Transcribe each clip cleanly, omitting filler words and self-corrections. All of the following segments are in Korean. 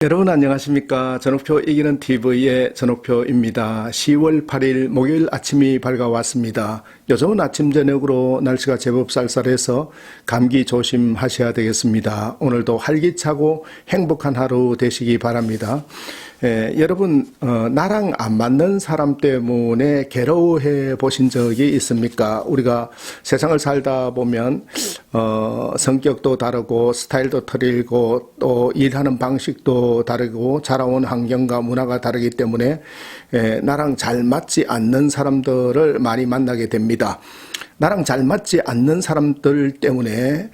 여러분 안녕하십니까. 전옥표 이기는 TV의 전옥표입니다. 10월 8일 목요일 아침이 밝아왔습니다. 요즘은 아침 저녁으로 날씨가 제법 쌀쌀해서 감기 조심하셔야 되겠습니다. 오늘도 활기차고 행복한 하루 되시기 바랍니다. 여러분 나랑 안 맞는 사람 때문에 괴로워해 보신 적이 있습니까? 우리가 세상을 살다 보면 성격도 다르고 스타일도 틀리고 또 일하는 방식도 다르고 자라온 환경과 문화가 다르기 때문에 나랑 잘 맞지 않는 사람들을 많이 만나게 됩니다. 나랑 잘 맞지 않는 사람들 때문에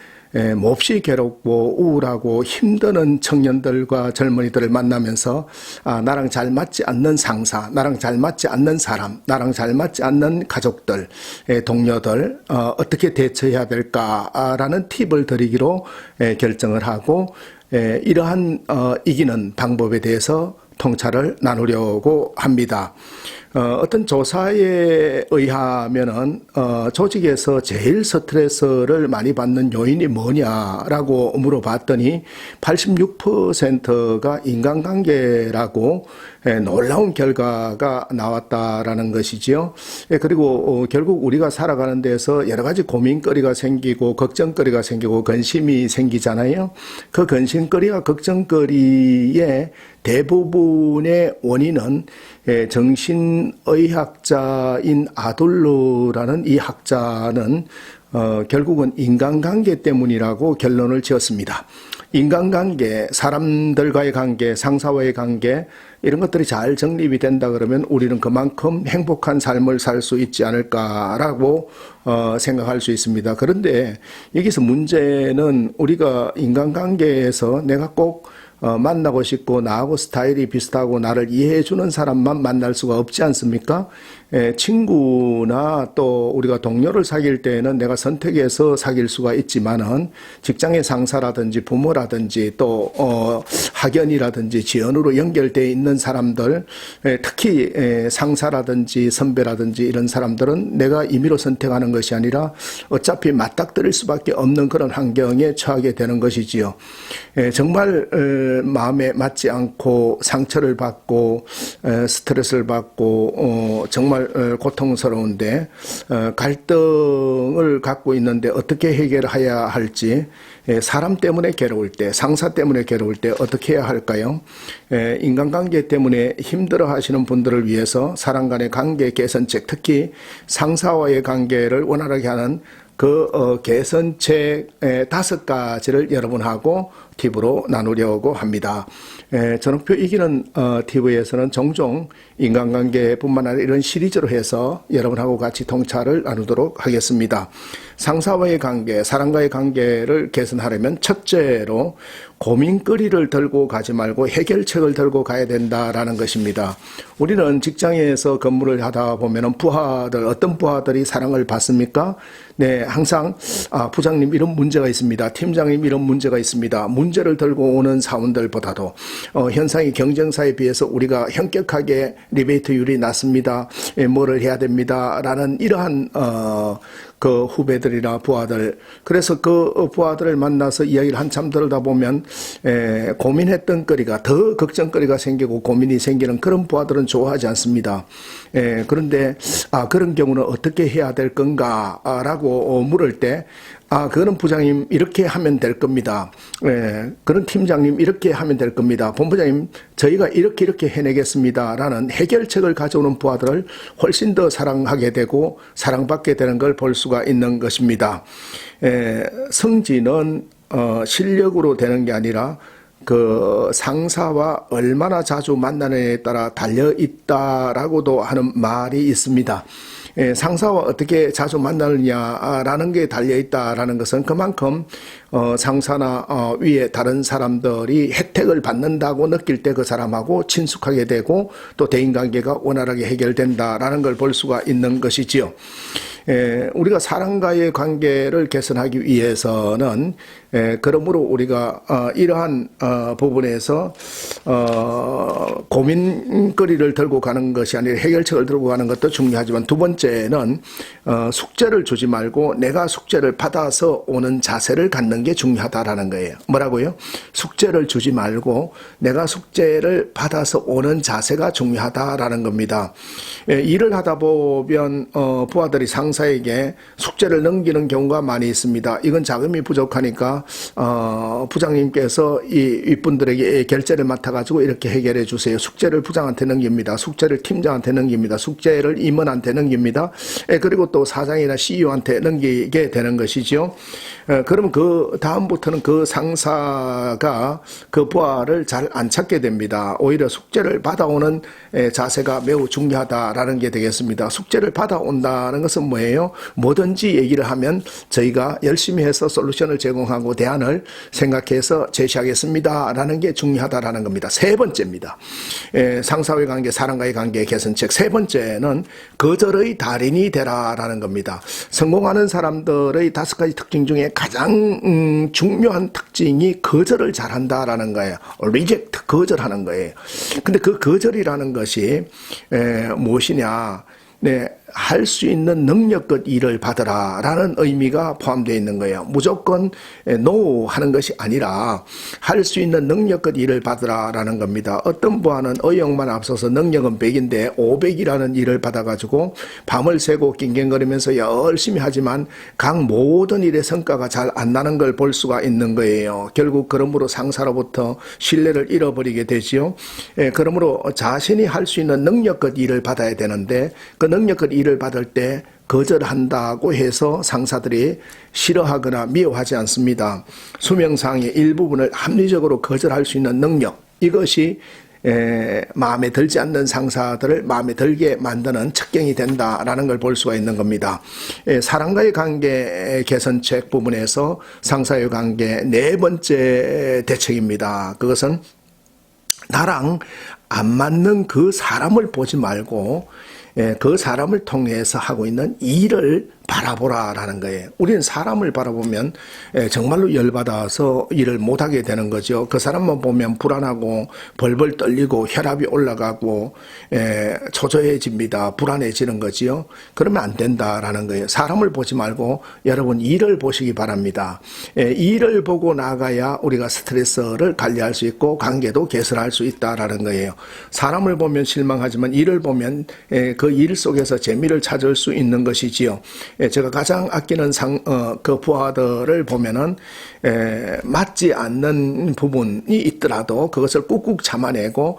몹시 괴롭고 우울하고 힘드는 청년들과 젊은이들을 만나면서 나랑 잘 맞지 않는 상사, 나랑 잘 맞지 않는 사람, 나랑 잘 맞지 않는 가족들, 동료들 어떻게 대처해야 될까라는 팁을 드리기로 결정을 하고 이러한 이기는 방법에 대해서 통찰을 나누려고 합니다. 어떤 조사에 의하면은 조직에서 제일 스트레스를 많이 받는 요인이 뭐냐라고 물어봤더니 86%가 인간관계라고 놀라운 결과가 나왔다라는 것이지요. 그리고 결국 우리가 살아가는 데서 여러 가지 고민거리가 생기고 걱정거리가 생기고 근심이 생기잖아요. 그 근심거리와 걱정거리의 대부분의 원인은 정신의학자인 아돌러라는 이 학자는 결국은 인간관계 때문이라고 결론을 지었습니다. 인간관계, 사람들과의 관계, 상사와의 관계 이런 것들이 잘 정립이 된다 그러면 우리는 그만큼 행복한 삶을 살 수 있지 않을까라고 생각할 수 있습니다. 그런데 여기서 문제는 우리가 인간관계에서 내가 꼭 만나고 싶고 나하고 스타일이 비슷하고 나를 이해해 주는 사람만 만날 수가 없지 않습니까? 친구나 또 우리가 동료를 사귈 때에는 내가 선택해서 사귈 수가 있지만은 직장의 상사라든지 부모라든지 또 학연이라든지 지연으로 연결되어 있는 사람들, 특히 상사라든지 선배라든지 이런 사람들은 내가 임의로 선택하는 것이 아니라 어차피 맞닥뜨릴 수밖에 없는 그런 환경에 처하게 되는 것이지요. 정말 마음에 맞지 않고 상처를 받고 스트레스를 받고 정말 고통스러운데 갈등을 갖고 있는데 어떻게 해결해야 할지, 사람 때문에 괴로울 때, 상사 때문에 괴로울 때 어떻게 해야 할까요? 인간관계 때문에 힘들어 하시는 분들을 위해서 사람 간의 관계 개선책, 특히 상사와의 관계를 원활하게 하는 그 개선책 5가지를 여러분하고 팁으로 나누려고 합니다. 전옥표 이기는 TV에서는 종종 인간관계뿐만 아니라 이런 시리즈로 해서 여러분하고 같이 통찰을 나누도록 하겠습니다. 상사와의 관계, 사람과의 관계를 개선하려면 첫째로 고민거리를 들고 가지 말고 해결책을 들고 가야 된다라는 것입니다. 우리는 직장에서 근무를 하다 보면은 어떤 부하들이 사랑을 받습니까? 네, 항상 부장님 이런 문제가 있습니다. 팀장님 이런 문제가 있습니다. 문제를 들고 오는 사원들보다도 현상이 경쟁사에 비해서 우리가 현격하게 리베이트율이 낮습니다. 뭐를 해야 됩니다. 라는 이러한 그 후배들이나 부하들, 그래서 그 부하들을 만나서 이야기를 한참 들다 보면 고민했던 거리가 더 걱정거리가 생기고 고민이 생기는 그런 부하들은 좋아하지 않습니다. 그런데 그런 경우는 어떻게 해야 될 건가 라고 물을 때 그거는 부장님 이렇게 하면 될 겁니다. 그런 팀장님 이렇게 하면 될 겁니다. 본부장님 저희가 이렇게 해내겠습니다. 라는 해결책을 가져오는 부하들을 훨씬 더 사랑하게 되고 사랑받게 되는 걸 볼 수가 있는 것입니다. 성진은 실력으로 되는 게 아니라 그 상사와 얼마나 자주 만나느냐에 따라 달려있다라고도 하는 말이 있습니다. 상사와 어떻게 자주 만나느냐라는 게 달려있다라는 것은 그만큼 상사나 위에 다른 사람들이 혜택을 받는다고 느낄 때 그 사람하고 친숙하게 되고 또 대인관계가 원활하게 해결된다라는 걸 볼 수가 있는 것이지요. 우리가 사람과의 관계를 개선하기 위해서는 그러므로 우리가 이러한 부분에서 고민거리를 들고 가는 것이 아니라 해결책을 들고 가는 것도 중요하지만, 두 번째는 숙제를 주지 말고 내가 숙제를 받아서 오는 자세를 갖는 게 중요하다라는 거예요. 뭐라고요? 숙제를 주지 말고 내가 숙제를 받아서 오는 자세가 중요하다라는 겁니다. 일을 하다 보면 부하들이 상사에게 숙제를 넘기는 경우가 많이 있습니다. 이건 자금이 부족하니까 부장님께서 이 윗분들에게 결제를 맡아가지고 이렇게 해결해 주세요. 숙제를 부장한테 넘깁니다. 숙제를 팀장한테 넘깁니다. 숙제를 임원한테 넘깁니다. 그리고 또 사장이나 CEO한테 넘기게 되는 것이죠. 그러면 그 다음부터는 그 상사가 그 부하를 잘 안 찾게 됩니다. 오히려 숙제를 받아오는 자세가 매우 중요하다라는 게 되겠습니다. 숙제를 받아온다는 것은 뭐예요? 뭐든지 얘기를 하면 저희가 열심히 해서 솔루션을 제공하고 대안을 생각해서 제시하겠습니다라는 게 중요하다라는 겁니다. 세 번째입니다. 상사와의 관계, 사람과의 관계 개선책. 세 번째는 거절의 달인이 되라라는 겁니다. 성공하는 사람들의 5가지 특징 중에 가장 중요한 특징이 거절을 잘한다라는 거예요. 리젝트, 거절하는 거예요. 근데 그 거절이라는 것이 무엇이냐? 할 수 있는 능력껏 일을 받으라라는 의미가 포함되어 있는 거예요. 무조건 노 하는 것이 아니라 할 수 있는 능력껏 일을 받으라라는 겁니다. 어떤 부하는 의욕만 앞서서 능력은 100인데 500이라는 일을 받아가지고 밤을 새고 낑낑거리면서 열심히 하지만 각 모든 일의 성과가 잘 안 나는 걸 볼 수가 있는 거예요. 결국 그러므로 상사로부터 신뢰를 잃어버리게 되지요. 그러므로 자신이 할 수 있는 능력껏 일을 받아야 되는데, 그 능력껏 일을 받을 때 거절한다고 해서 상사들이 싫어하거나 미워하지 않습니다. 수명상의 일부분을 합리적으로 거절할 수 있는 능력, 이것이 마음에 들지 않는 상사들을 마음에 들게 만드는 척경이 된다라는 걸 볼 수가 있는 겁니다. 사람과의 관계 개선책 부분에서 상사의 관계 네 번째 대책입니다. 그것은 나랑 안 맞는 그 사람을 보지 말고 그 사람을 통해서 하고 있는 일을 바라보라라는 거예요. 우리는 사람을 바라보면 정말로 열받아서 일을 못하게 되는 거죠. 그 사람만 보면 불안하고 벌벌 떨리고 혈압이 올라가고 초조해집니다. 불안해지는 거지요. 그러면 안 된다라는 거예요. 사람을 보지 말고 여러분 일을 보시기 바랍니다. 일을 보고 나가야 우리가 스트레스를 관리할 수 있고 관계도 개선할 수 있다라는 거예요. 사람을 보면 실망하지만 일을 보면 그 일 속에서 재미를 찾을 수 있는 것이지요. 제가 가장 아끼는 그 부하들을 보면은 맞지 않는 부분이 있더라도 그것을 꾹꾹 참아내고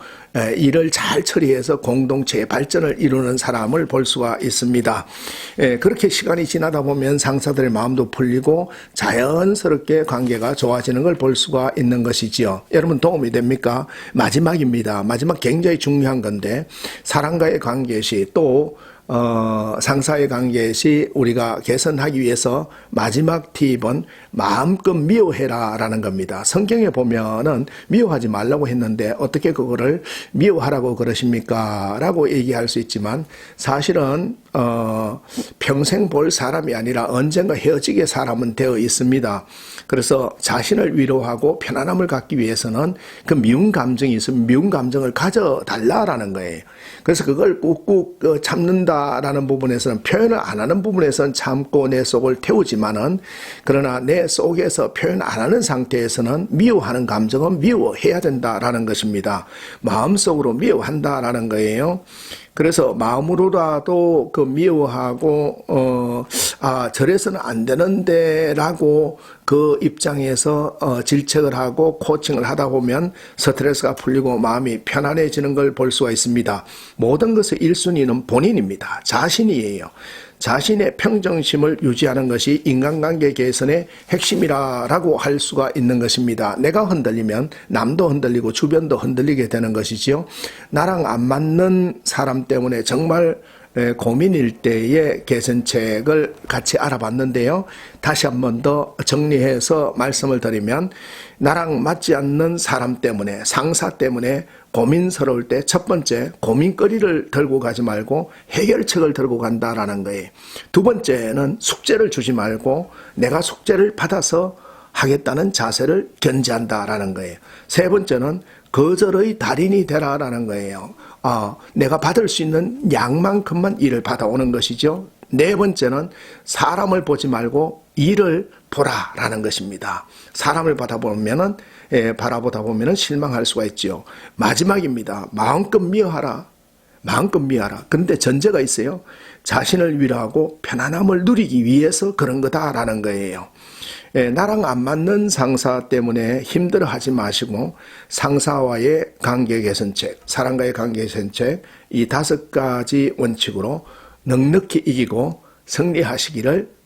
일을 잘 처리해서 공동체의 발전을 이루는 사람을 볼 수가 있습니다. 그렇게 시간이 지나다 보면 상사들의 마음도 풀리고 자연스럽게 관계가 좋아지는 걸 볼 수가 있는 것이지요. 여러분 도움이 됩니까? 마지막입니다. 마지막 굉장히 중요한 건데, 사람과의 관계시 또 상사의 관계시 우리가 개선하기 위해서 마지막 팁은 마음껏 미워해라 라는 겁니다. 성경에 보면은 미워하지 말라고 했는데 어떻게 그거를 미워하라고 그러십니까? 라고 얘기할 수 있지만, 사실은 평생 볼 사람이 아니라 언젠가 헤어지게 사람은 되어 있습니다. 그래서 자신을 위로하고 편안함을 갖기 위해서는 그 미운 감정이 있으면 미운 감정을 가져달라라는 거예요. 그래서 그걸 꾹꾹 참는다라는 부분에서는, 표현을 안 하는 부분에서는 참고 내 속을 태우지만은, 그러나 내 속에서 표현 안 하는 상태에서는 미워하는 감정은 미워해야 된다라는 것입니다. 마음속으로 미워한다라는 거예요. 그래서 마음으로라도 그 미워하고 저래서는 안 되는데 라고 그 입장에서 질책을 하고 코칭을 하다 보면 스트레스가 풀리고 마음이 편안해지는 걸 볼 수가 있습니다. 모든 것의 1순위는 본인입니다. 자신이에요. 자신의 평정심을 유지하는 것이 인간관계 개선의 핵심이라고 할 수가 있는 것입니다. 내가 흔들리면 남도 흔들리고 주변도 흔들리게 되는 것이지요. 나랑 안 맞는 사람 때문에 정말 고민일 때의 개선책을 같이 알아봤는데요. 다시 한 번 더 정리해서 말씀을 드리면 나랑 맞지 않는 사람 때문에 상사 때문에 고민스러울 때 첫 번째 고민거리를 들고 가지 말고 해결책을 들고 간다라는 거예요. 두 번째는 숙제를 주지 말고 내가 숙제를 받아서 하겠다는 자세를 견지한다라는 거예요. 세 번째는 거절의 달인이 되라라는 거예요. 내가 받을 수 있는 양만큼만 일을 받아오는 것이죠. 네 번째는 사람을 보지 말고 일을 보라라는 것입니다. 사람을 바라보다 보면은 실망할 수가 있지요. 마지막입니다. 마음껏 미워하라. 마음껏 미워하라. 근데 전제가 있어요. 자신을 위로하고 편안함을 누리기 위해서 그런 거다라는 거예요. 나랑 안 맞는 상사 때문에 힘들어하지 마시고 상사와의 관계 개선책, 사람과의 관계 개선책 이 5가지 원칙으로 넉넉히 이기고 승리하시기를